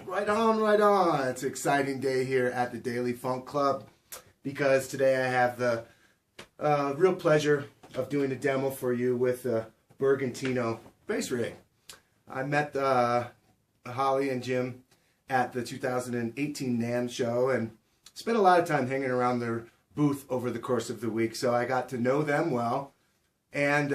Right on, right on. It's an exciting day here at the Daily Funk Club because today I have the real pleasure of doing a demo for you with the Bergantino bass rig. I met Holly and Jim at the 2018 NAMM show and spent a lot of time hanging around their booth over the course of the week, so I got to know them well and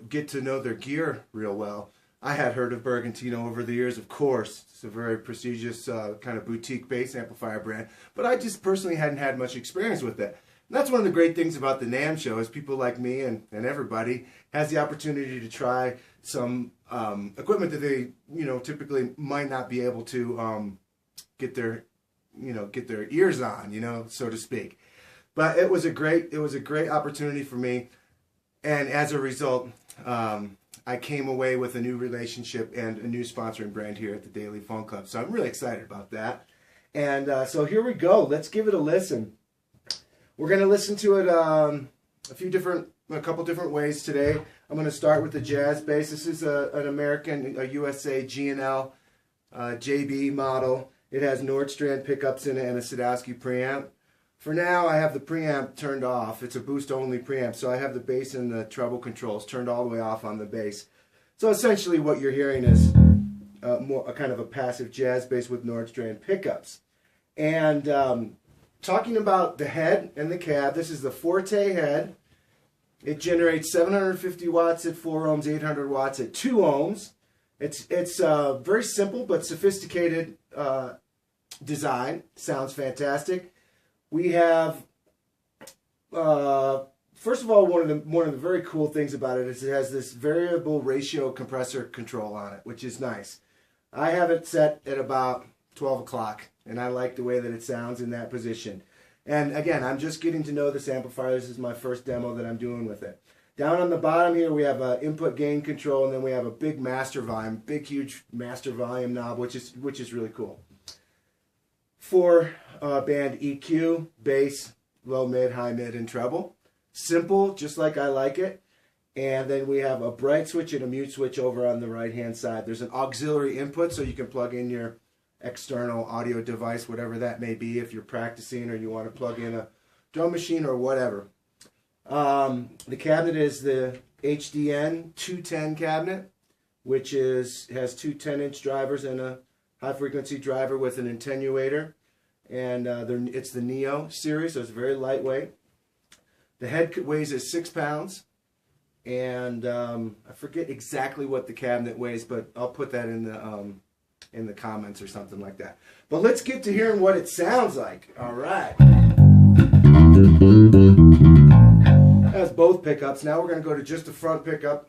get to know their gear real well. I had heard of Bergantino over the years, of course. It's a very prestigious kind of boutique bass amplifier brand, but I just personally hadn't had much experience with it. And that's one of the great things about the NAMM show is people like me and everybody has the opportunity to try some equipment that they typically might not be able to get their ears on, so to speak. But it was a great opportunity for me, and as a result, I came away with a new relationship and a new sponsoring brand here at the Daily Funk Club. So I'm really excited about that. And so here we go. Let's give it a listen. We're going to listen to it a couple different ways today. I'm going to start with the jazz bass. This is an American, a USAG&LJB model. It has Nordstrand pickups in it and a Sadowski preamp. For now, I have the preamp turned off. It's a boost-only preamp, so I have the bass and the treble controls turned all the way off on the bass. So essentially what you're hearing is a kind of a passive jazz bass with Nordstrand pickups. And talking about the head and the cab, this is the Forte head. It generates 750 watts at 4 ohms, 800 watts at 2 ohms. It's very simple but sophisticated design. Sounds fantastic. We have, first of all, one of the very cool things about it is it has this variable ratio compressor control on it, which is nice. I have it set at about 12 o'clock, and I like the way that it sounds in that position. And again, I'm just getting to know this amplifier. This is my first demo that I'm doing with it. Down on the bottom here, we have input gain control, and then we have a big master volume, huge master volume knob, which is really cool. 4-band EQ, bass, low, mid, high, mid, and treble. Simple, just like I like it. And then we have a bright switch and a mute switch over on the right-hand side. There's an auxiliary input, so you can plug in your external audio device, whatever that may be, if you're practicing or you want to plug in a drum machine or whatever. The cabinet is the HDN 210 cabinet, which has two 10-inch drivers and a high-frequency driver with an attenuator. And it's the Neo series, so it's very lightweight. The head weighs 6 pounds. And I forget exactly what the cabinet weighs, but I'll put that in the comments or something like that. But let's get to hearing what it sounds like. All right. That's both pickups. Now we're going to go to just the front pickup.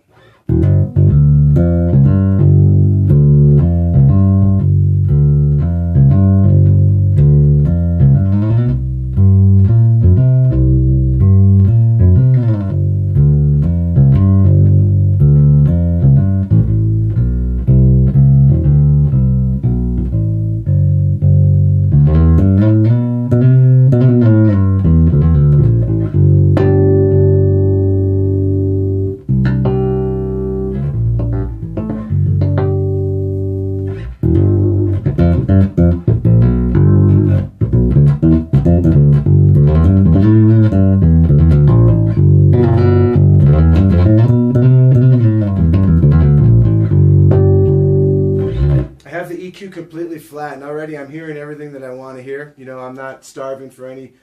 Completely flat, and already I'm hearing everything that I want to hear. I'm not starving for any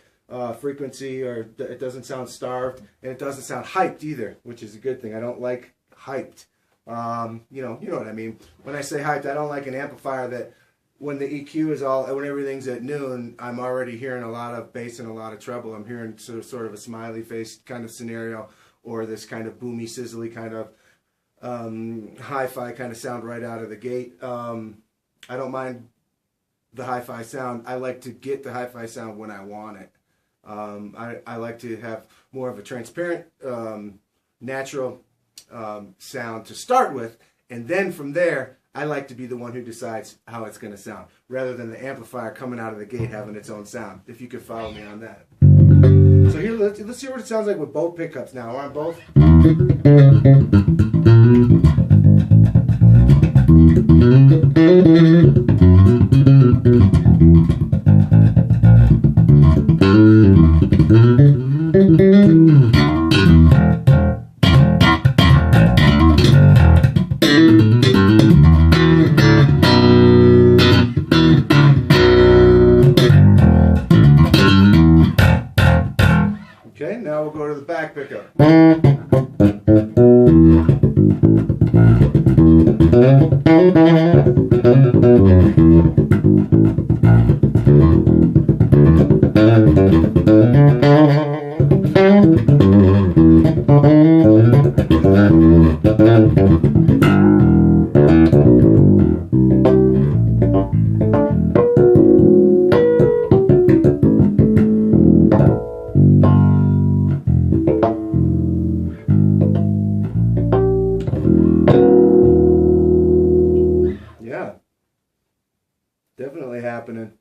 frequency, or it doesn't sound starved, and it doesn't sound hyped either, which is a good thing. I don't like hyped. You know what I mean. When I say hyped, I don't like an amplifier that when the EQ is when everything's at noon, I'm already hearing a lot of bass and a lot of treble. I'm hearing sort of a smiley face kind of scenario, or this kind of boomy, sizzly kind of hi-fi kind of sound right out of the gate. I don't mind the hi-fi sound. I like to get the hi-fi sound when I want it. I like to have more of a transparent, natural sound to start with, and then from there, I like to be the one who decides how it's going to sound, rather than the amplifier coming out of the gate having its own sound, if you could follow me on that. So here, let's see what it sounds like with both pickups now. On both. Okay, now we'll go to the back pickup. Yeah, definitely happening.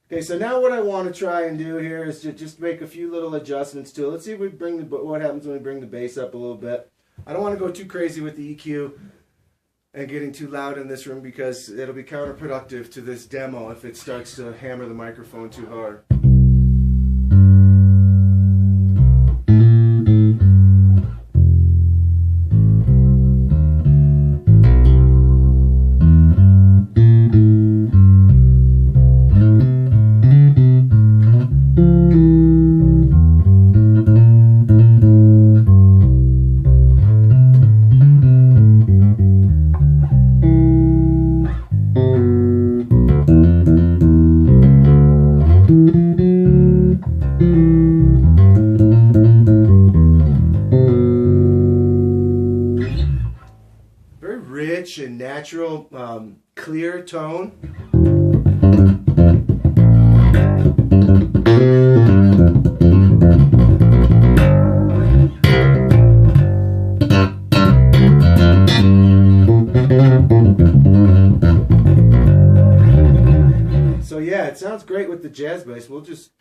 Okay, so now what I want to try and do here is to just make a few little adjustments to it. Let's see if we bring what happens when we bring the bass up a little bit. I don't want to go too crazy with the EQ and getting too loud in this room because it'll be counterproductive to this demo if it starts to hammer the microphone too hard. Very rich and natural, clear tone. So yeah, it sounds great with the jazz bass. We'll just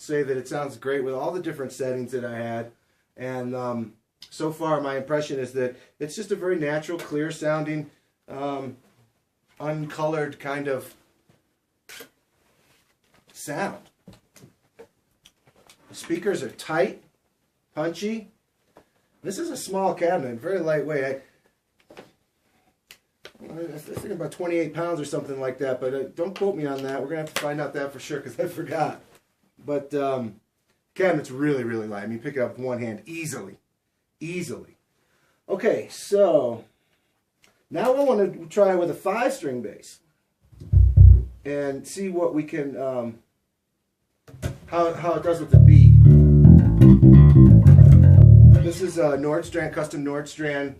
say that it sounds great with all the different settings that I had, and so far my impression is that it's just a very natural, clear sounding, uncolored kind of sound. The speakers are tight, punchy. This is a small cabinet, very lightweight. I think about 28 pounds or something like that, but don't quote me on that. We're going to have to find out that for sure because I forgot. But cabinet's really, really light. I mean, pick it up with one hand easily. Easily. Okay, so now I want to try with a 5-string bass and see what we can, how it does with the B. This is a Nordstrand, custom Nordstrand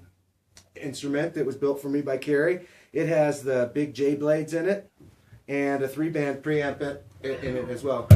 instrument that was built for me by Carrie. It has the big J blades in it and a 3-band preamp in it as well.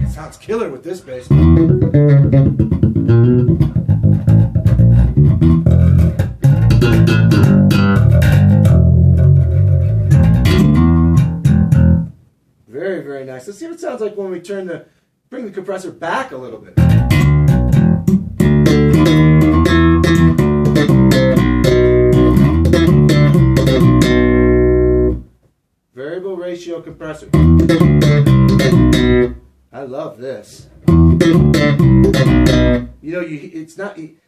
Sounds killer with this bass. Very, very nice. Let's see what it sounds like when we turn the bring the compressor back a little bit. Variable ratio compressor. I love this. You know,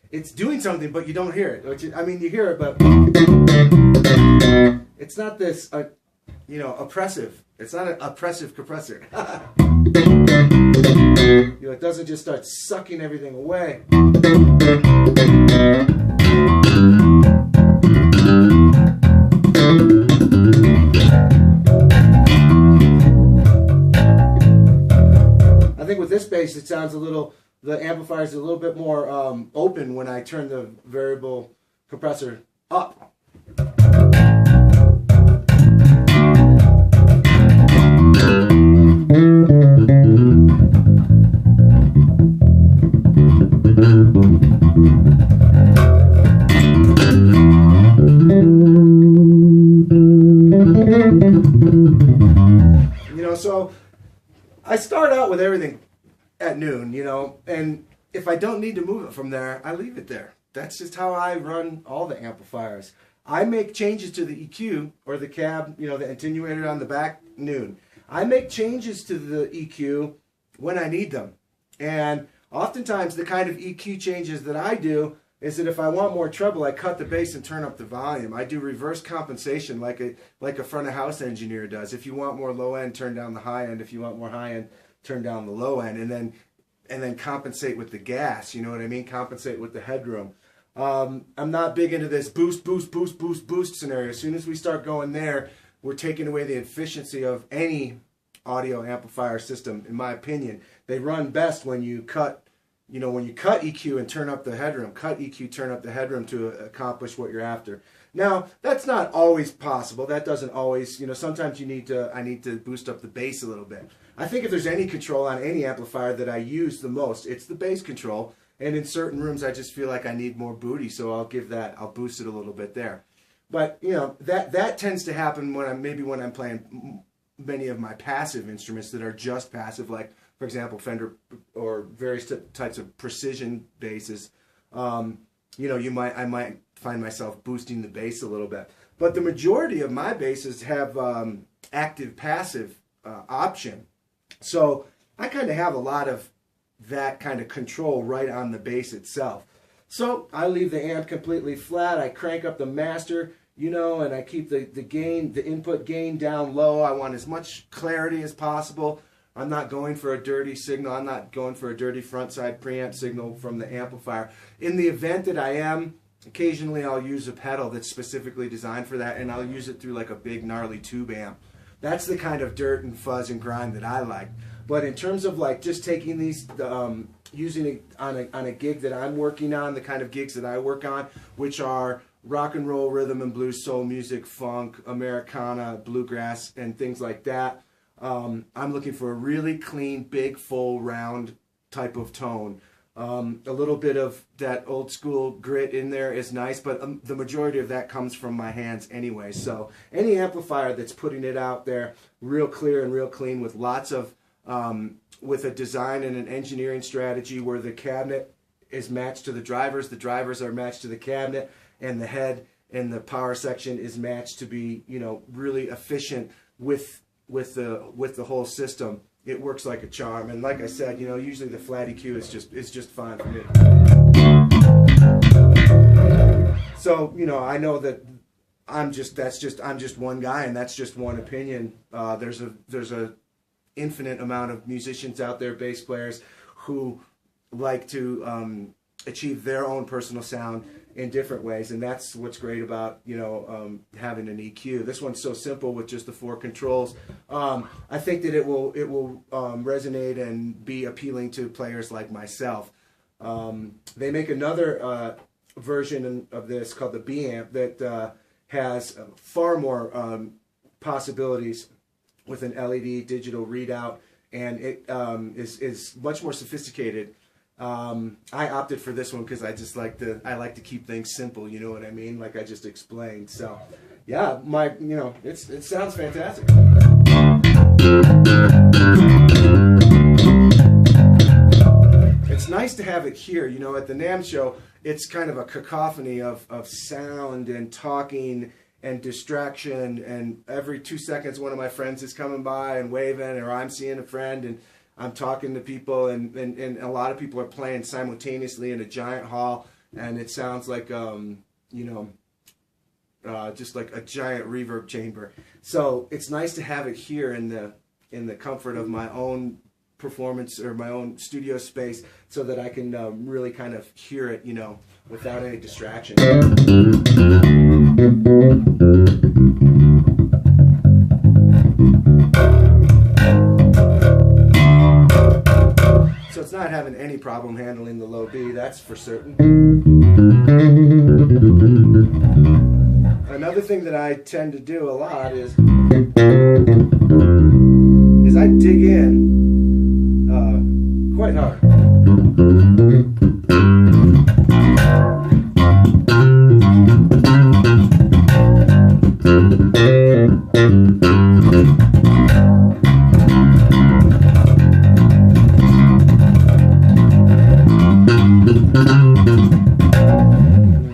it's doing something, but you don't hear it. I mean, you hear it, but it's not this, you know, oppressive. It's not an oppressive compressor. You know, it doesn't just start sucking everything away. I think with this bass, it sounds a little, the amplifier is a little bit more open when I turn the variable compressor up. You know, so I start out with everything at noon, you know, and if I don't need to move it from there, I leave it there. That's just how I run all the amplifiers. I make changes to the EQ or the cab, you know, the attenuator on the back, noon. I make changes to the EQ when I need them. And oftentimes the kind of EQ changes that I do is that if I want more treble, I cut the bass and turn up the volume. I do reverse compensation like a front of house engineer does. If you want more low end, turn down the high end. If you want more high end, turn down the low end, and then compensate with the gas. You know what I mean? Compensate with the headroom. I'm not big into this boost, boost, boost, boost, boost scenario. As soon as we start going there, we're taking away the efficiency of any audio amplifier system, in my opinion. They run best when you cut, you know, when you cut EQ and turn up the headroom. Cut EQ, turn up the headroom to accomplish what you're after. Now, that's not always possible. That doesn't always, you know, sometimes I need to boost up the bass a little bit. I think if there's any control on any amplifier that I use the most, it's the bass control. And in certain rooms, I just feel like I need more booty, so I'll boost it a little bit there. But, you know, that tends to happen when I'm playing many of my passive instruments that are just passive, like, for example, Fender or various types of precision basses. You know, I might find myself boosting the bass a little bit. But the majority of my basses have active-passive option. So I kind of have a lot of that kind of control right on the bass itself. So I leave the amp completely flat. I crank up the master, you know, and I keep the gain, the input gain down low. I want as much clarity as possible. I'm not going for a dirty signal. I'm not going for a dirty front side preamp signal from the amplifier. In the event that I am, occasionally I'll use a pedal that's specifically designed for that, and I'll use it through like a big gnarly tube amp. That's the kind of dirt and fuzz and grind that I like. But in terms of like just taking these, using it on a gig that I'm working on, the kind of gigs that I work on, which are rock and roll, rhythm and blues, soul music, funk, Americana, bluegrass, and things like that, I'm looking for a really clean, big, full, round type of tone. A little bit of that old school grit in there is nice, but the majority of that comes from my hands anyway. So any amplifier that's putting it out there real clear and real clean with lots of with a design and an engineering strategy where the cabinet is matched to the drivers are matched to the cabinet, and the head and the power section is matched to be, you know, really efficient with the whole system. It works like a charm. And like I said, you know, usually the flat EQ is just fine for me. So, you know, I know that I'm just one guy, and that's just one opinion. There's a infinite amount of musicians out there, bass players, who like to achieve their own personal sound in different ways, and that's what's great about, you know, having an EQ. This one's so simple with just the 4 controls. I think that it will resonate and be appealing to players like myself. They make another version of this called the B amp that has far more possibilities with an LED digital readout, and it is much more sophisticated. I opted for this one because I just like to keep things simple, you know what I mean, like I just explained. So yeah, it sounds fantastic. nice to have it here. You know, at the NAMM show, it's kind of a cacophony of sound and talking and distraction, and every 2 seconds one of my friends is coming by and waving, or I'm seeing a friend and I'm talking to people, and a lot of people are playing simultaneously in a giant hall, and it sounds like just like a giant reverb chamber. So it's nice to have it here in the comfort of my own performance or my own studio space, so that I can really kind of hear it, you know, without any distraction. So it's not having any problem handling the low B, that's for certain. Another thing that I tend to do a lot is I dig in quite hard.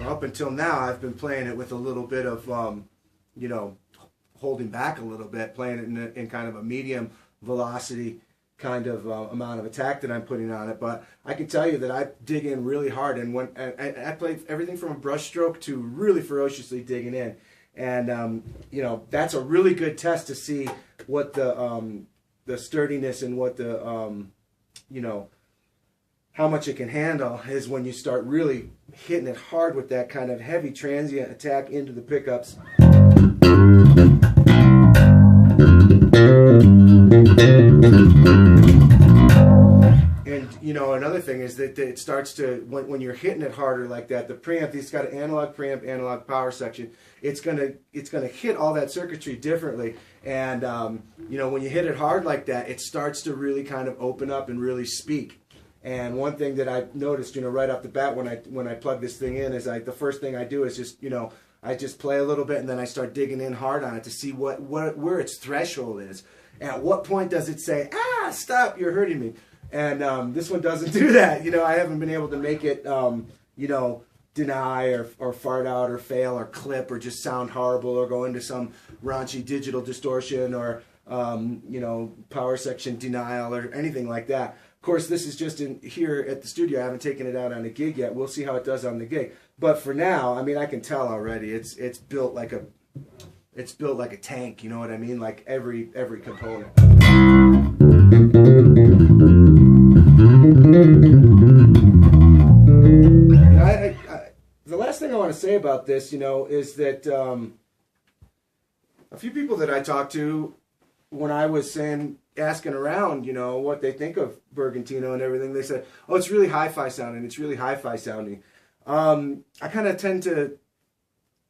Up until now, I've been playing it with a little bit of, you know, holding back a little bit, playing it in kind of a medium velocity kind of amount of attack that I'm putting on it. But I can tell you that I dig in really hard, and when I play everything from a brush stroke to really ferociously digging in, and you know, that's a really good test to see what the sturdiness and what the you know, how much it can handle, is when you start really hitting it hard with that kind of heavy transient attack into the pickups. And you know, another thing is that it starts to, when you're hitting it harder like that, the preamp, it's got an analog preamp, analog power section. It's gonna hit all that circuitry differently, and you know, when you hit it hard like that, it starts to really kind of open up and really speak. And one thing that I noticed, you know, right off the bat when I plug this thing in, is the first thing I do is just, you know, I just play a little bit, and then I start digging in hard on it to see where its threshold is. At what point does it say, ah, stop, you're hurting me? And this one doesn't do that. You know, I haven't been able to make it, you know, deny or fart out or fail or clip or just sound horrible or go into some raunchy digital distortion or, you know, power section denial or anything like that. Of course, this is just in here at the studio. I haven't taken it out on a gig yet. We'll see how it does on the gig. But for now, I mean, I can tell already it's built like a tank. You know what I mean? Like every component. You know, the last thing I want to say about this, you know, is that a few people that I talked to, when I was asking around, you know, what they think of Bergantino and everything, they said, oh, it's really hi-fi sounding. It's really hi-fi sounding. I kind of tend to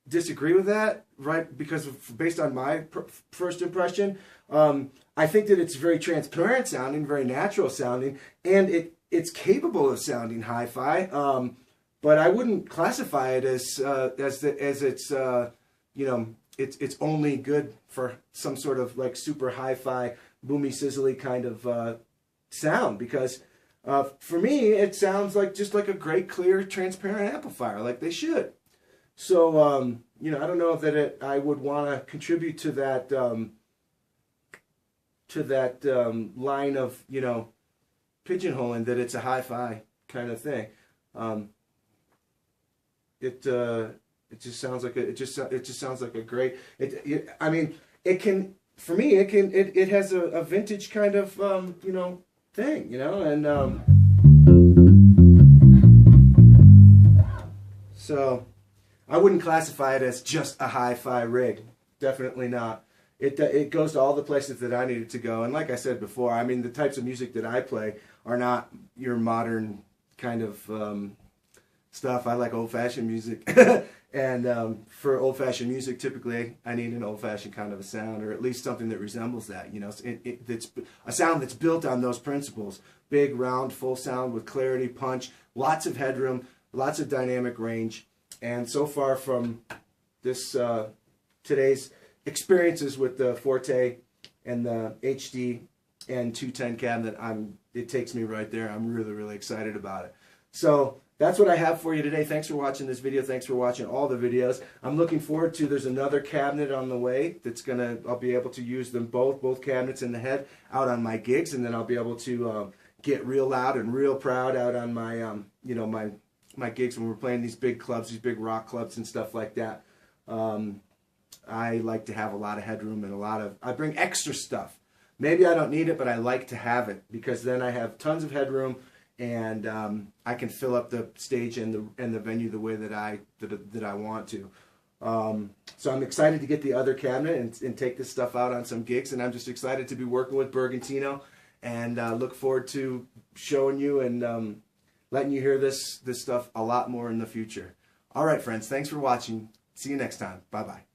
disagree with that, right? Because based on my first impression, I think that it's very transparent sounding, very natural sounding, and it's capable of sounding hi-fi. But I wouldn't classify it as it's you know, it's only good for some sort of like super hi-fi, boomy, sizzly kind of sound, because for me it sounds like just like a great, clear, transparent amplifier, like they should. So you know, I don't know that I would want to contribute to that line of, you know, pigeonholing that it's a hi-fi kind of thing. It just sounds like it just sounds like a great. I mean, it can, for me, it has a vintage kind of you know, thing, you know, and so I wouldn't classify it as just a hi-fi rig. Definitely not. It goes to all the places that I need it to go, and like I said before, I mean, the types of music that I play are not your modern kind of stuff. I like old-fashioned music. And for old-fashioned music, typically I need an old-fashioned kind of a sound, or at least something that resembles that. You know, it's a sound that's built on those principles: big, round, full sound with clarity, punch, lots of headroom, lots of dynamic range. And so far from this today's experiences with the Forte and the HD and 210 cabinet, it takes me right there. I'm really, really excited about it. So that's what I have for you today. Thanks for watching this video. Thanks for watching all the videos. I'm looking forward to, there's another cabinet on the way that's I'll be able to use them both cabinets in the head out on my gigs, and then I'll be able to get real loud and real proud out on my, you know, my gigs when we're playing these big clubs, these big rock clubs and stuff like that. I like to have a lot of headroom and I bring extra stuff. Maybe I don't need it, but I like to have it because then I have tons of headroom, and I can fill up the stage and the venue the way that I want to. So I'm excited to get the other cabinet and take this stuff out on some gigs, and I'm just excited to be working with Bergantino, and look forward to showing you and letting you hear this stuff a lot more in the future. All right, friends, thanks for watching. See you next time. Bye-bye.